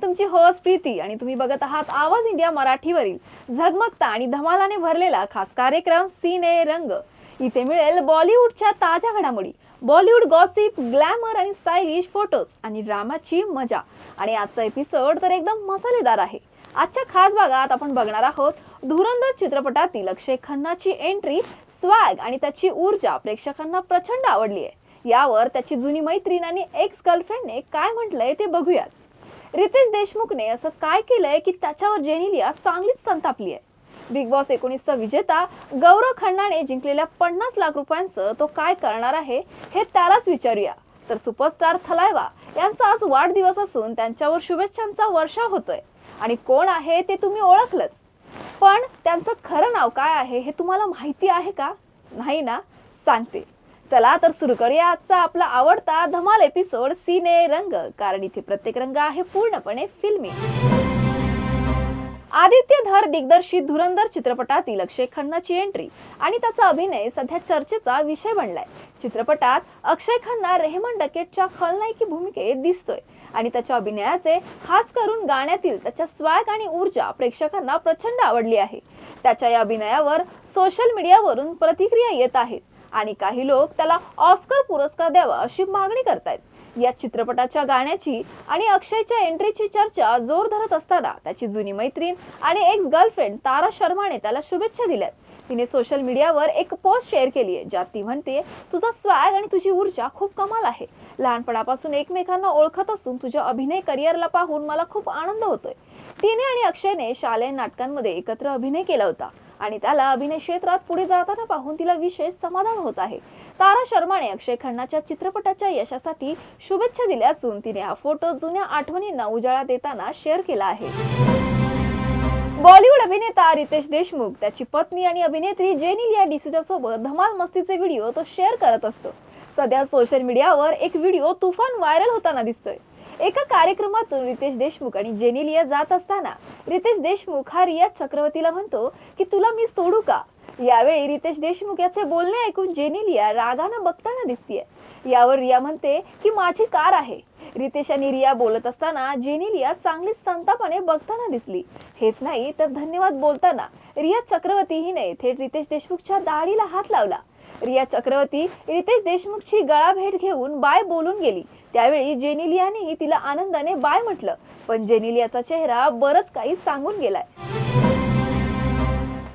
तुमची होस्ट प्रीती आणि तुम्ही बघत आहात आवाज इंडिया मराठीवरील झगमगता आणि धमालाने भरलेला खास कार्यक्रम सिने रंग। इथे मिळेल बॉलिवूडच्या ताज्या घडामोडी, बॉलिवूड गॉसिप, ग्लॅमर आणि स्टायलिश फोटोज आणि ड्रामाची मजा। आणि आजचा एपिसोड तर एकदम मसालेदार आहे। आजच्या खास भागात आपण बघणार आहोत धुरंधर चित्रपटातील अक्षय खन्नाची एंट्री, स्वॅग आणि त्याची ऊर्जा प्रेक्षकांना प्रचंड आवडली आहे। यावर त्याची जुनी मैत्रीण आणि एक्स गर्लफ्रेंडने काय म्हटलंय ते बघूयात। रितेश देशमुखने असं काय केलंय की त्याच्यावर जेनेलिया चांगलीच संतापली आहे। बिग बॉस 19चा विजेता गौरव खन्नाने जिंकलेल्या 50 लाख रुपयांचं तो काय करणार आहे हे त्यालाच विचारूया। तर सुपरस्टार थलाइवा यांचा आज वाढदिवस असून त्यांच्यावर शुभेच्छांचा वर्षाव होतोय आणि कोण आहे ते तुम्ही ओळखलंच, पण त्यांचं खरं नाव काय आहे हे तुम्हाला माहिती आहे का? नाही ना? सांगते। चला तर सुरू करूया आजचा आपला आवडता धमाल एपिसोड सिने रंग, कारण इथे प्रत्येक रंग आहे पूर्णपणे फिल्मी। आदित्य धर दिग्दर्शित धुरंधर चित्रपटातील अक्षय खन्नाची एंट्री आणि त्याचा अभिनय सध्या चर्चेचा विषय बनलाय। चित्रपटात अक्षय खन्ना रेहमान डकेटच्या खलनायकी भूमिकेत दिसतोय आणि त्याच्या अभिनयाचे, खास करून गाण्यातील त्याच्या स्वॅग आणि ऊर्जा प्रेक्षकांना प्रचंड आवडली आहे। त्याच्या या अभिनयावर सोशल मीडियावरून प्रतिक्रिया येत आहेत आणि काही लोक त्याला ऑस्कर पुरस्कार द्यावा अशी मागणी करतायत। या चित्रपटाच्या गाण्याची आणि अक्षयच्या एंट्रीची चर्चा जोर धरत असताना त्याची जुनी मैत्रीण आणि एक्स गर्लफ्रेंड तारा शर्माने त्याला शुभेच्छा दिल्यात। तिने सोशल मीडियावर एक पोस्ट शेअर केली आहे, ज्यात ती म्हणते, तुझा स्वॅग आणि तुझी ऊर्जा खूप कमाल आहे। लहानपणापासून एकमेकांना ओळखत असून तुझ्या अभिनय करिअरला पाहून मला खूप आनंद होतोय। तिने आणि अक्षयने शालेय नाटकांमध्ये एकत्र अभिनय केला होता आणि त्याला अभिनय क्षेत्रात पुढे जाताना पाहून तिला विशेष समाधान होत आहे। तारा शर्माने अक्षय खन्नाच्या चित्रपटाच्या यशासाठी शुभेच्छा दिल्या असून तिने हा फोटो जुन्या आठवणींना उजाळा देताना शेअर केला आहे। बॉलिवूड अभिनेता रितेश देशमुख त्याची पत्नी आणि अभिनेत्री जेनेलिया डिसूजा सोबत धमाल मस्तीचे व्हिडिओ तो शेअर करत असतो। सध्या सोशल मीडियावर एक व्हिडिओ तुफान व्हायरल होताना दिसतोय। एका कार्यक्रमातून रितेश देशमुख आणि जेनेलिया जात असताना रितेश देशमुख हा रिया चक्रवर्तीला म्हणतो की तुला मी सोडू का? यावेळी रितेश देशमुख याचे बोलणे ऐकून जेनेलिया रागाने बघताना दिसतीये। यावर रिया म्हणते की माझी कार आहे। रितेश आणि रिया बोलत असताना जेनेलिया चांगलीच संतापाने बघताना दिसली। हेच नाही तर धन्यवाद बोलताना रिया चक्रवर्ती हिने थेट रितेश देशमुखच्या दाढीला हात लावला। रिया चक्रवर्ती रितेश देशमुखची गळा भेट घेऊन बाय बोलून गेली। त्यावेळी जेनेलियानेही तिला आनंदाने बाय म्हटलं, पण जेनेलियाचा चेहरा बरंच काही सांगून गेलाय।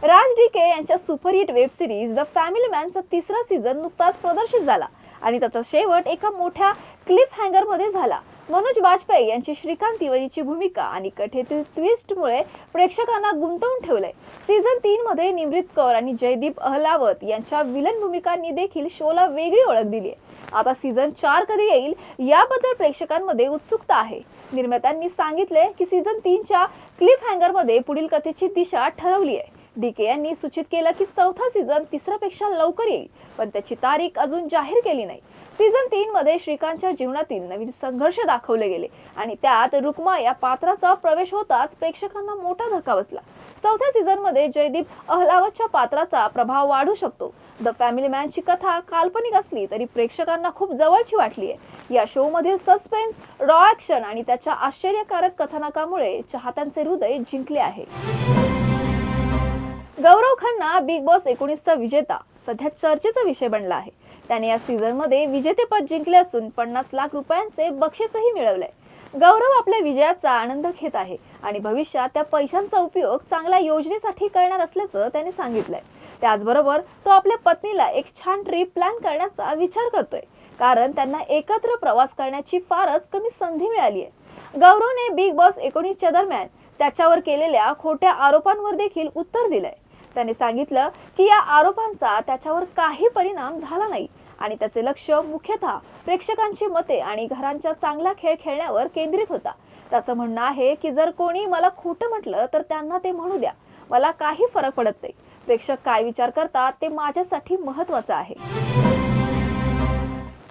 राज डीके यांच्या superhit web series the family मॅनचा 3रा सीझन नुकताच प्रदर्शित झाला आणि त्याचा शेवट एका मोठ्या क्लिफ हँगर मध्ये झाला। मनोज बाजपेयी यांची श्रीकांत तिवारीची भूमिका आणि कथेतील ट्विस्टमुळे प्रेक्षकांना गुंतवून ठेवलंय। सीझन 3 मध्ये निमृत कौर आणि जयदीप अहलावत यांच्या विलन भूमिकांनी देखील शोला वेगळी ओळख दिली आहे। आता सीझन 4 कधी येईल याबद्दल प्रेक्षकांमध्ये उत्सुकता आहे। निर्मात्यांनी सांगितले की सीझन 3च्या क्लिफ हँगर मध्ये पुढील कथेची दिशा ठरवली आहे। डीके यांनी सूचित केलं की 4था सीझन 3पेक्षा लवकर येईल, पण त्याची तारीख अजून जाहीर केली नाही। सीझन 3 मध्ये श्रीकांतच्या जीवनातील नवीन संघर्ष दाखवले गेले आणि त्यात रुक्मा या पात्राचा प्रवेश होताच प्रेक्षकांना मोठा धक्का बसला। 4थ्या सीझन मध्ये जयदीप अहलावतच्या पात्राचा प्रभाव वाढू शकतो। द फॅमिली मॅनची कथा काल्पनिक असली तरी प्रेक्षकांना खूप जवळची वाटली आहे। या शो मधील सस्पेन्स, रॉ ॲक्शन आणि त्याच्या आश्चर्यकारक कथानकामुळे चाहत्यांचे हृदय जिंकले आहे। गौरव खन्ना बिग बॉस 19चा विजेता सध्या चर्चेचा विषय बनला आहे। त्याने या सीझन मध्ये विजेतेपद जिंकले असून 50 लाख रुपयांचे बक्षीसही मिळवलंय। गौरव आपल्या विजयाचा आनंद घेत आहे आणि भविष्यात त्या पैशांचा उपयोग चांगल्या योजनेसाठी करणार असल्याचं त्याने सांगितलंय। त्याचबरोबर तो आपल्या पत्नीला एक छान ट्रिप प्लॅन करण्याचा विचार करतोय, कारण त्यांना एकत्र प्रवास करण्याची फारच कमी संधी मिळाली आहे। गौरवने बिग बॉस 19च्या दरम्यान त्याच्यावर केलेल्या खोट्या आरोपांवर देखील उत्तर दिलंय। त्याने सांगितलं की या आरोपांचा त्याच्यावर काही परिणाम झाला नाही आणि त्याचे लक्ष मुख्यतः प्रेक्षकांची मते आणि घरांच्या चांगला खेळ खेळण्यावर केंद्रित होता। त्याचं म्हणणं आहे की जर कोणी मला खोटं म्हटलं तर त्यांना ते म्हणू द्या, मला काही फरक पडत नाही। प्रेक्षक काय विचार करतात ते माझ्यासाठी महत्त्वाचं आहे।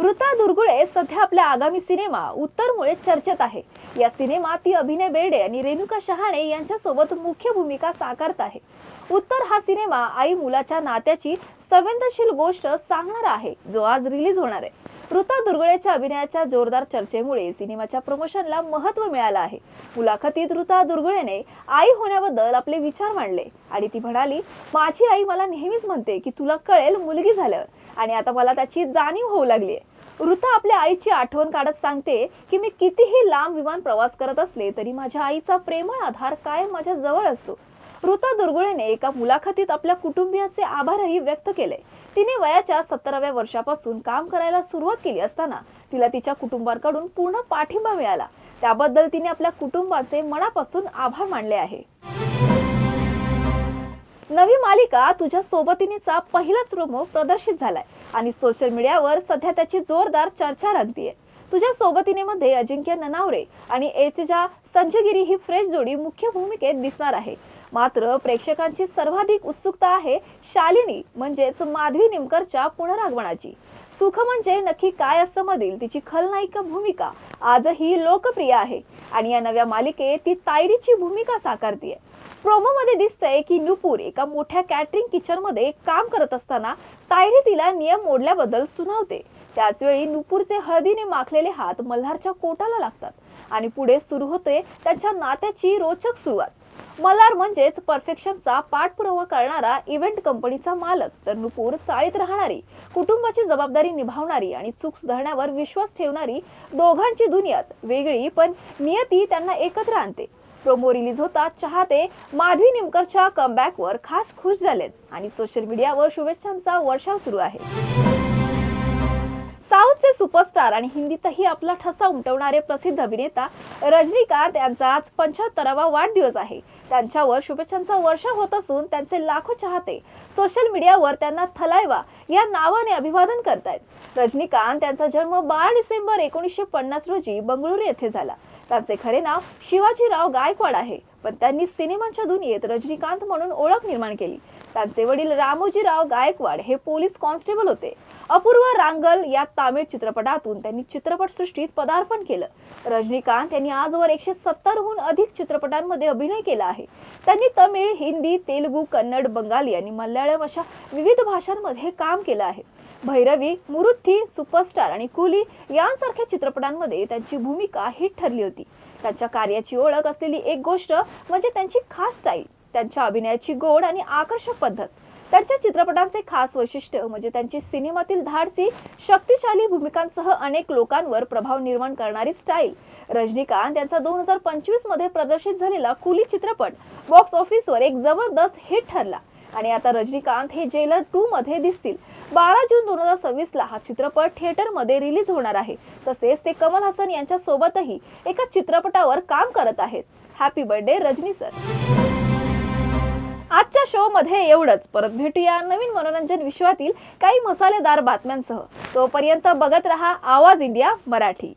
ऋता दुर्गुळे सध्या आपल्या आगामी सिनेमा उत्तरमुळे चर्चेत आहे। या सिनेमात ती अभिनय बेर्डे आणि रेणुका शहाणे यांच्यासोबत मुख्य भूमिका साकारत आहे। उत्तर हा सिनेमा आई मुलाच्या नात्याची संवेदनशील गोष्ट सांगणारा आहे, जो आज रिलीज होणार आहे। ऋता दुर्गुळेच्या अभिनयाच्या जोरदार चर्चेमुळे सिनेमाच्या प्रमोशनला महत्त्व मिळालं आहे. मुलाखतीत ऋता दुर्गुळेने आई होण्याबद्दल आपले विचार मांडले आणि ती म्हणाली, माझी आई मला नेहमीच म्हणते की तुला कळेल मुलगी झाल्यावर, आणि आता मला त्याची जाणीव होऊ लागली आहे. ऋता आपल्या आईची आठवण काढत सांगते की मी कितीही लांब विमान प्रवास करत असले तरी माझ्या आईचा प्रेमळ आधार कायम माझ्या जवळ असतो. ऋता दुर्गुळेने एका मुलाखतीत आपल्या कुटुंबियाचे आभारही व्यक्त केले. तिने वयाच्या 17व्या वर्षापासून काम करायला सुरुवात केली असताना तिला तिच्या कुटुंबाकडून पूर्ण पाठिंबा मिळाला. त्याबद्दल तिने आपल्या कुटुंबाचे मनापासून आभार मानले आहे. नवी मालिका तुझ्या सोबतीनेचा पहिलाच प्रोमो प्रदर्शित झालाय आणि सोशल मीडियावर सध्या त्याची जोरदार चर्चा रंगतीये. तुझ्या सोबतीने मध्ये अजिंक्य ननावरे आणि एतेजा संजगिरी ही फ्रेश जोडी मुख्य भूमिकेत दिसणार आहे. मात्र प्रेक्षकांची सर्वाधिक उत्सुकता आहे शालिनी म्हणजेच माधवी निमकरच्या पुनरागमनाची. सुख म्हणजे नक्की काय असतं मधील तिची खलनायिका भूमिका आजही लोकप्रिय आहे आणि या नव्या मालिकेत ती तायडीची भूमिका साकारतीये. प्रोमो मध्ये दिसतंय की नुपूर एका मोठ्या कॅटरिंग किचन मध्ये काम करत असताना तायडी तिला नियम मोडल्याबद्दल सुनावते. त्याच वेळी नुपूरचे हळदीने माखलेले हात मल्हारच्या कोटाला लागतात आणि पुढे सुरू होते त्यांच्या नात्याची रोचक सुरुवात. मल्हार म्हणजेच परफेक्शनचा पाठपुरावा करणारा इव्हेंट कंपनीचा मालक, तर नुपूर चाळीत राहणारी, कुटुंबाची जबाबदारी निभावणारी आणि चूक सुधारण्यावर विश्वास ठेवणारी. दोघांची दुनियाच वेगळी पण नियती त्यांना एकत्र आणते. प्रोमो रिलीज होता चाहते माधवी निमकरच्या कमबॅकवर खास खुश झालेत आणि सोशल मीडियावर शुभेच्छांचा वर्षाव सुरू आहे. साऊथचे सुपरस्टार आणि हिंदीतही आपला ठसा उमटवणारे प्रसिद्ध अभिनेता रजनीकांत यांचा आज 75वा वाढदिवस आहे. त्यांच्यावर शुभेच्छांचा वर्षाव होत असून त्यांचे लाखो चाहते सोशल मीडियावर त्यांना थलायवा या नावाने अभिवादन करतायत. रजनीकांत यांचा जन्म 12 डिसेंबर 1950 रोजी बंगळुरू येथे झाला. त्यांचे खरे नाव शिवाजीराव गायकवाड आहे, पण त्यांनी सिनेमांच्या दुनियेत रजनीकांत म्हणून ओळख निर्माण केली. त्यांचे वडील रामोजीराव गायकवाड हे पोलीस कॉन्स्टेबल होते. अपूर्व रांगल या तामिळ चित्रपटातून त्यांनी चित्रपटसृष्टीत पदार्पण केलं. रजनीकांत यांनी आजवर 170हून अधिक चित्रपटांमध्ये अभिनय केला आहे. त्यांनी तमिळ, हिंदी, तेलुगू, कन्नड, बंगाली आणि मल्याळम अशा विविध भाषांमध्ये काम केलं आहे. भैरवी, मुरुथी, सुपरस्टार आणि कुली यांसारख्या चित्रपटांमध्ये त्यांची भूमिका हिट ठरली होती. त्यांच्या कार्याची ओळख असलेली एक गोष्ट म्हणजे त्यांची खास स्टाईल, त्यांच्या अभिनयाची गोड आणि आकर्षक पद्धत. त्यांच्या चित्रपटांचे खास वैशिष्ट्य म्हणजे त्यांची सिनेमातील धाडसी, शक्तिशाली भूमिकांसह अनेक लोकांवर प्रभाव निर्माण करणारी स्टाईल. रजनीकांत यांचा 2025 मध्ये प्रदर्शित झालेला कुली चित्रपट बॉक्स ऑफिसवर एक जबरदस्त हिट ठरला आणि आता रजनीकांत हे जेलर 2 मध्ये दिसतील. 12 जून 2026 ला हा चित्रपट थिएटरमध्ये रिलीज होणार आहे. तसेच ते कमल हसन यांच्या सोबतही एका चित्रपटावर काम करत आहेत. Happy birthday Rajani sir. आजच्या शो मध्ये एवढंच. परत भेटूया नवीन मनोरंजन विश्वातील काही मसालेदार बातम्यांसह. तोपर्यंत बघत रहा आवाज इंडिया मराठी.